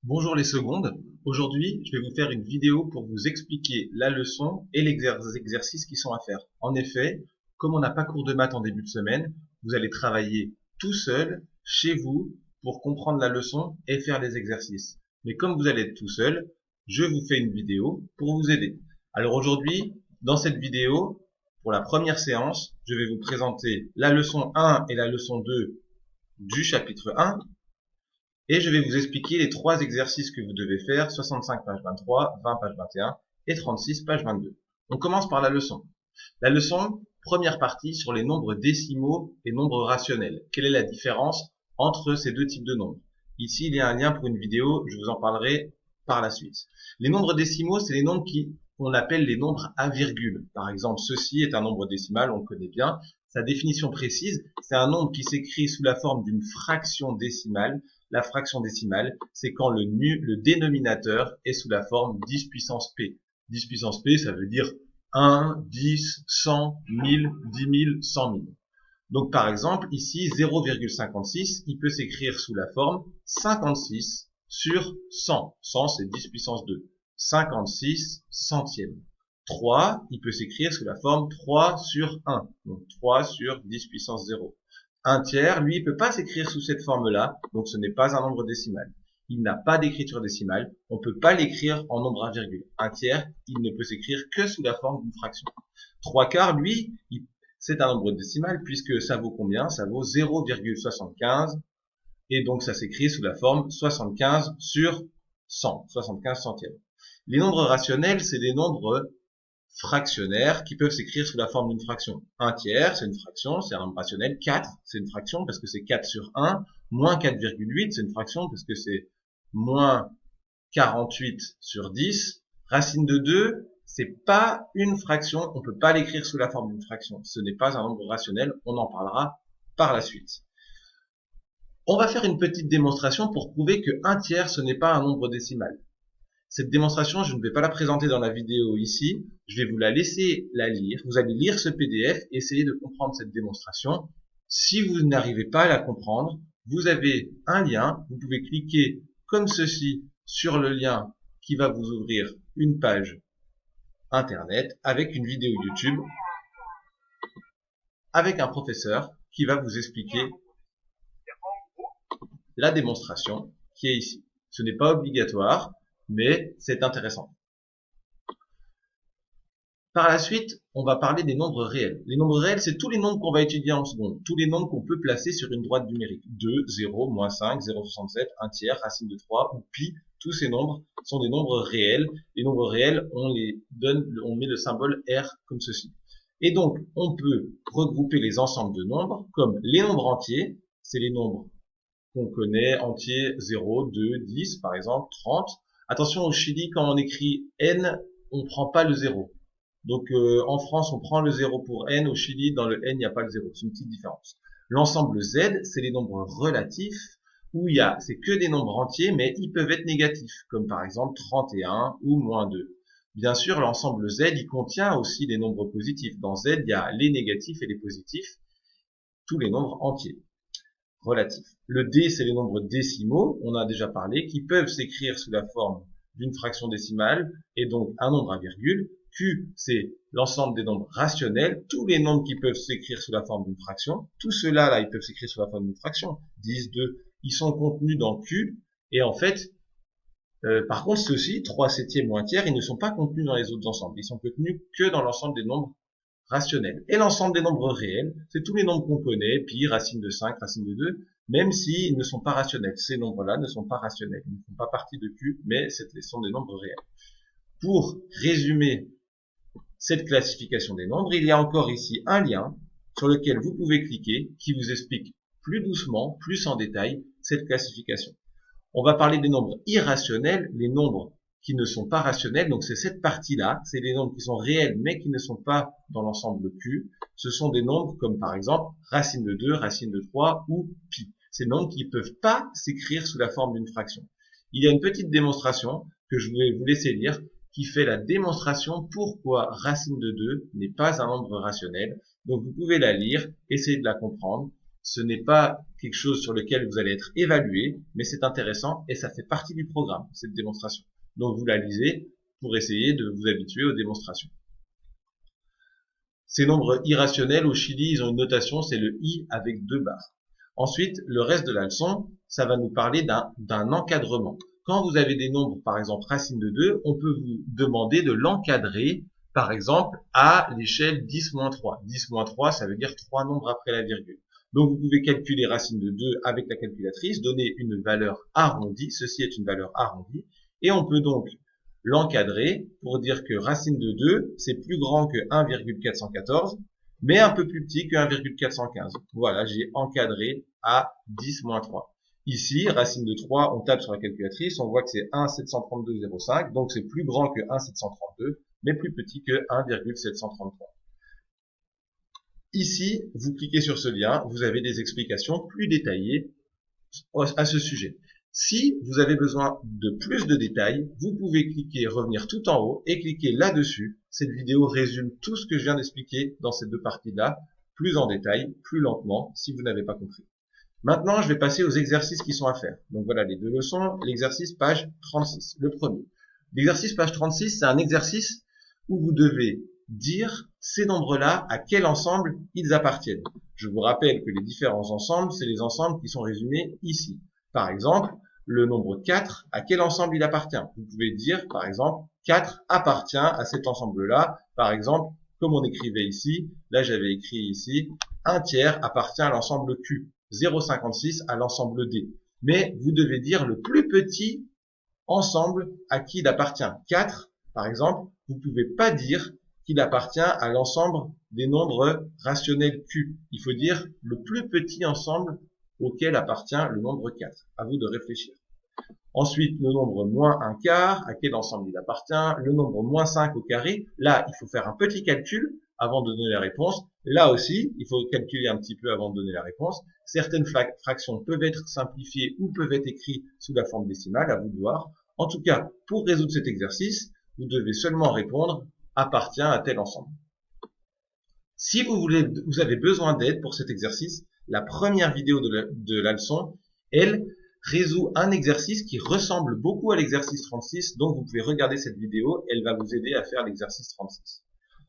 Bonjour les secondes, aujourd'hui je vais vous faire une vidéo pour vous expliquer la leçon et les exercices qui sont à faire. En effet, comme on n'a pas cours de maths en début de semaine, vous allez travailler tout seul, chez vous, pour comprendre la leçon et faire les exercices. Mais comme vous allez être tout seul, je vous fais une vidéo pour vous aider. Alors aujourd'hui, dans cette vidéo, pour la première séance, je vais vous présenter la leçon 1 et la leçon 2 du chapitre 1. Et je vais vous expliquer les trois exercices que vous devez faire, 65 page 23, 20 page 21 et 36 page 22. On commence par la leçon. La leçon, première partie sur les nombres décimaux et nombres rationnels. Quelle est la différence entre ces deux types de nombres? Ici, il y a un lien pour une vidéo, je vous en parlerai par la suite. Les nombres décimaux, c'est les nombres qu'on appelle les nombres à virgule. Par exemple, ceci est un nombre décimal, on le connaît bien. Sa définition précise, c'est un nombre qui s'écrit sous la forme d'une fraction décimale. La fraction décimale, c'est quand le dénominateur est sous la forme 10 puissance p. 10 puissance p, ça veut dire 1, 10, 100, 1000, 10 000, 100 000. Donc par exemple, ici 0,56, il peut s'écrire sous la forme 56 sur 100. 100 c'est 10 puissance 2. 56 centièmes. 3, il peut s'écrire sous la forme 3 sur 1. Donc 3 sur 10 puissance 0. Un tiers, lui, il peut pas s'écrire sous cette forme-là, donc ce n'est pas un nombre décimal. Il n'a pas d'écriture décimale, on peut pas l'écrire en nombre à virgule. Un tiers, il ne peut s'écrire que sous la forme d'une fraction. Trois quarts, lui, c'est un nombre décimal puisque ça vaut combien? Ça vaut 0,75 et donc ça s'écrit sous la forme 75 sur 100, 75 centièmes. Les nombres rationnels, c'est des nombres fractionnaires qui peuvent s'écrire sous la forme d'une fraction. Un tiers, c'est une fraction, c'est un nombre rationnel. 4, c'est une fraction parce que c'est 4 sur 1. Moins 4,8, c'est une fraction parce que c'est moins 48 sur 10. Racine de 2, c'est pas une fraction, on peut pas l'écrire sous la forme d'une fraction. Ce n'est pas un nombre rationnel, on en parlera par la suite. On va faire une petite démonstration pour prouver que 1 tiers, ce n'est pas un nombre décimal. Cette démonstration, je ne vais pas la présenter dans la vidéo ici, je vais vous la laisser la lire. Vous allez lire ce PDF, essayer de comprendre cette démonstration. Si vous n'arrivez pas à la comprendre, vous avez un lien, vous pouvez cliquer comme ceci sur le lien qui va vous ouvrir une page internet avec une vidéo YouTube, avec un professeur qui va vous expliquer la démonstration qui est ici. Ce n'est pas obligatoire, mais c'est intéressant. Par la suite, on va parler des nombres réels. Les nombres réels, c'est tous les nombres qu'on va étudier en seconde, tous les nombres qu'on peut placer sur une droite numérique. 2, 0, moins 5, 0,67, 1 tiers, racine de 3 ou pi. Tous ces nombres sont des nombres réels. Les nombres réels, on met le symbole R comme ceci. Et donc, on peut regrouper les ensembles de nombres comme les nombres entiers, c'est les nombres qu'on connaît, entiers 0, 2, 10 par exemple, 30. Attention au Chili, quand on écrit n, on ne prend pas le 0. Donc en France, on prend le 0 pour n. Au Chili, dans le n, il n'y a pas le 0. C'est une petite différence. L'ensemble Z, c'est les nombres relatifs, où c'est que des nombres entiers, mais ils peuvent être négatifs, comme par exemple 31 ou moins 2. Bien sûr, l'ensemble Z, il contient aussi des nombres positifs. Dans Z, il y a les négatifs et les positifs, tous les nombres entiers relatifs. Le D, c'est les nombres décimaux, on a déjà parlé, qui peuvent s'écrire sous la forme d'une fraction décimale, et donc un nombre à virgule. Q, c'est l'ensemble des nombres rationnels, tous les nombres qui peuvent s'écrire sous la forme d'une fraction. Tout cela, là, ils peuvent s'écrire sous la forme d'une fraction. 10, 2, ils sont contenus dans Q, et en fait, par contre, ceux-ci, 3 septièmes ou 1 tiers, ils ne sont pas contenus dans les autres ensembles. Ils sont contenus que dans l'ensemble des nombres rationnels. Et l'ensemble des nombres réels, c'est tous les nombres qu'on connaît, pi, racine de 5, racine de 2, même s'ils ne sont pas rationnels. Ces nombres-là ne sont pas rationnels. Ils ne font pas partie de Q, mais ce sont des nombres réels. Pour résumer cette classification des nombres, il y a encore ici un lien sur lequel vous pouvez cliquer qui vous explique plus doucement, plus en détail, cette classification. On va parler des nombres irrationnels, les nombres qui ne sont pas rationnels, donc c'est cette partie-là, c'est les nombres qui sont réels mais qui ne sont pas dans l'ensemble Q. Ce sont des nombres comme par exemple racine de 2, racine de 3 ou pi. Ces nombres qui ne peuvent pas s'écrire sous la forme d'une fraction. Il y a une petite démonstration que je vais vous laisser lire qui fait la démonstration pourquoi racine de 2 n'est pas un nombre rationnel. Donc vous pouvez la lire, essayer de la comprendre. Ce n'est pas quelque chose sur lequel vous allez être évalué, mais c'est intéressant et ça fait partie du programme, cette démonstration. Donc vous la lisez pour essayer de vous habituer aux démonstrations. Ces nombres irrationnels, au Chili, ils ont une notation, c'est le I avec 2 barres. Ensuite, le reste de la leçon, ça va nous parler d'un encadrement. Quand vous avez des nombres, par exemple racine de 2, on peut vous demander de l'encadrer, par exemple, à l'échelle 10-3. 10-3, ça veut dire 3 nombres après la virgule. Donc vous pouvez calculer racine de 2 avec la calculatrice, donner une valeur arrondie, ceci est une valeur arrondie, et on peut donc l'encadrer pour dire que racine de 2, c'est plus grand que 1,414, mais un peu plus petit que 1,415. Voilà, j'ai encadré à 10-3. Ici, racine de 3, on tape sur la calculatrice, on voit que c'est 1,732,05, donc c'est plus grand que 1,732, mais plus petit que 1,733. Ici, vous cliquez sur ce lien, vous avez des explications plus détaillées à ce sujet. Si vous avez besoin de plus de détails, vous pouvez cliquer, revenir tout en haut et cliquer là-dessus. Cette vidéo résume tout ce que je viens d'expliquer dans ces deux parties-là, plus en détail, plus lentement, si vous n'avez pas compris. Maintenant, je vais passer aux exercices qui sont à faire. Donc voilà les deux leçons. L'exercice page 36, le premier. L'exercice page 36, c'est un exercice où vous devez dire ces nombres-là, à quel ensemble ils appartiennent. Je vous rappelle que les différents ensembles, c'est les ensembles qui sont résumés ici. Par exemple, le nombre 4, à quel ensemble il appartient? Vous pouvez dire, par exemple, 4 appartient à cet ensemble-là. Par exemple, comme on écrivait ici, là j'avais écrit ici, 1/3 appartient à l'ensemble Q, 0,56 à l'ensemble D. Mais vous devez dire le plus petit ensemble à qui il appartient. 4, par exemple, vous ne pouvez pas dire qu'il appartient à l'ensemble des nombres rationnels Q. Il faut dire le plus petit ensemble auquel appartient le nombre 4. À vous de réfléchir. Ensuite, le nombre moins 1/4, à quel ensemble il appartient. Le nombre moins 5 au carré. Là, il faut faire un petit calcul avant de donner la réponse. Là aussi, il faut calculer un petit peu avant de donner la réponse. Certaines fractions peuvent être simplifiées ou peuvent être écrites sous la forme décimale, à vous de voir. En tout cas, pour résoudre cet exercice, vous devez seulement répondre appartient à tel ensemble. Si vous avez besoin d'aide pour cet exercice, la première vidéo de la leçon, elle résout un exercice qui ressemble beaucoup à l'exercice 36, donc vous pouvez regarder cette vidéo, elle va vous aider à faire l'exercice 36.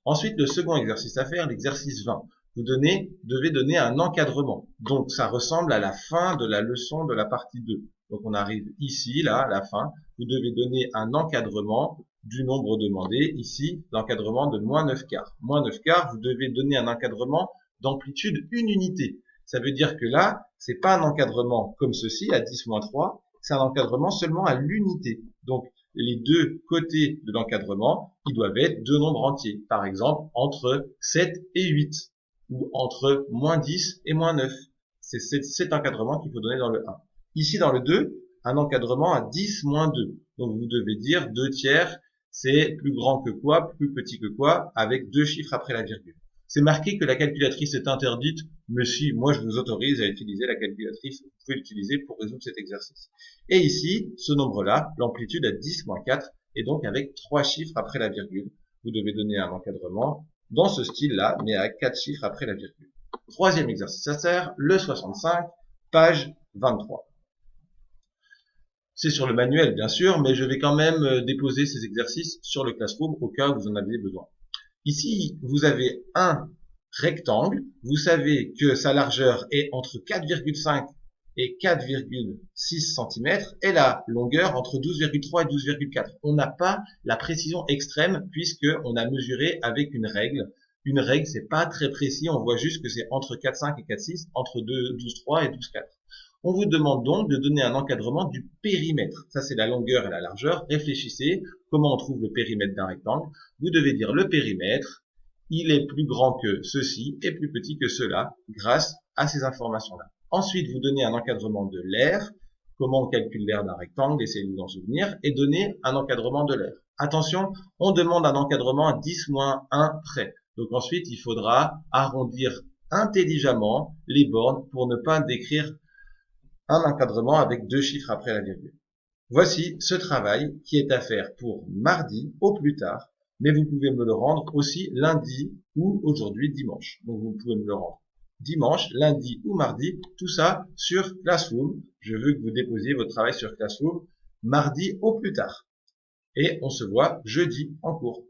Ensuite, le second exercice à faire, l'exercice 20. Vous devez donner un encadrement. Donc, ça ressemble à la fin de la leçon de la partie 2. Donc, on arrive ici, là, à la fin. Vous devez donner un encadrement du nombre demandé. Ici, l'encadrement de moins 9/4. Moins 9/4, vous devez donner un encadrement d'amplitude 1 unité. Ça veut dire que là, c'est pas un encadrement comme ceci, à 10-3, c'est un encadrement seulement à l'unité. Donc, les deux côtés de l'encadrement, ils doivent être deux nombres entiers. Par exemple, entre 7 et 8, ou entre moins 10 et moins 9. C'est cet encadrement qu'il faut donner dans le 1. Ici, dans le 2, un encadrement à 10-2. Donc, vous devez dire 2/3, c'est plus grand que quoi, plus petit que quoi, avec deux chiffres après la virgule. C'est marqué que la calculatrice est interdite, mais si, moi je vous autorise à utiliser la calculatrice, vous pouvez l'utiliser pour résoudre cet exercice. Et ici, ce nombre-là, l'amplitude à 10-4, et donc avec 3 chiffres après la virgule. Vous devez donner un encadrement dans ce style-là, mais à 4 chiffres après la virgule. Troisième exercice à faire, le 65, page 23. C'est sur le manuel, bien sûr, mais je vais quand même déposer ces exercices sur le Classroom au cas où vous en avez besoin. Ici, vous avez un rectangle. Vous savez que sa largeur est entre 4,5 et 4,6 cm et la longueur entre 12,3 et 12,4. On n'a pas la précision extrême puisqu'on a mesuré avec une règle. Une règle, c'est pas très précis. On voit juste que c'est entre 4,5 et 4,6, entre 12,3 et 12,4. On vous demande donc de donner un encadrement du périmètre. Ça, c'est la longueur et la largeur. Réfléchissez, comment on trouve le périmètre d'un rectangle? Vous devez dire le périmètre, il est plus grand que ceci et plus petit que cela grâce à ces informations-là. Ensuite, vous donnez un encadrement de l'aire. Comment on calcule l'aire d'un rectangle? Essayez de vous en souvenir. Et donnez un encadrement de l'aire. Attention, on demande un encadrement à 10-1 près. Donc ensuite, il faudra arrondir intelligemment les bornes pour ne pas décrire un encadrement avec deux chiffres après la virgule. Voici ce travail qui est à faire pour mardi au plus tard, mais vous pouvez me le rendre aussi lundi ou aujourd'hui dimanche. Donc vous pouvez me le rendre dimanche, lundi ou mardi, tout ça sur Classroom. Je veux que vous déposiez votre travail sur Classroom mardi au plus tard. Et on se voit jeudi en cours.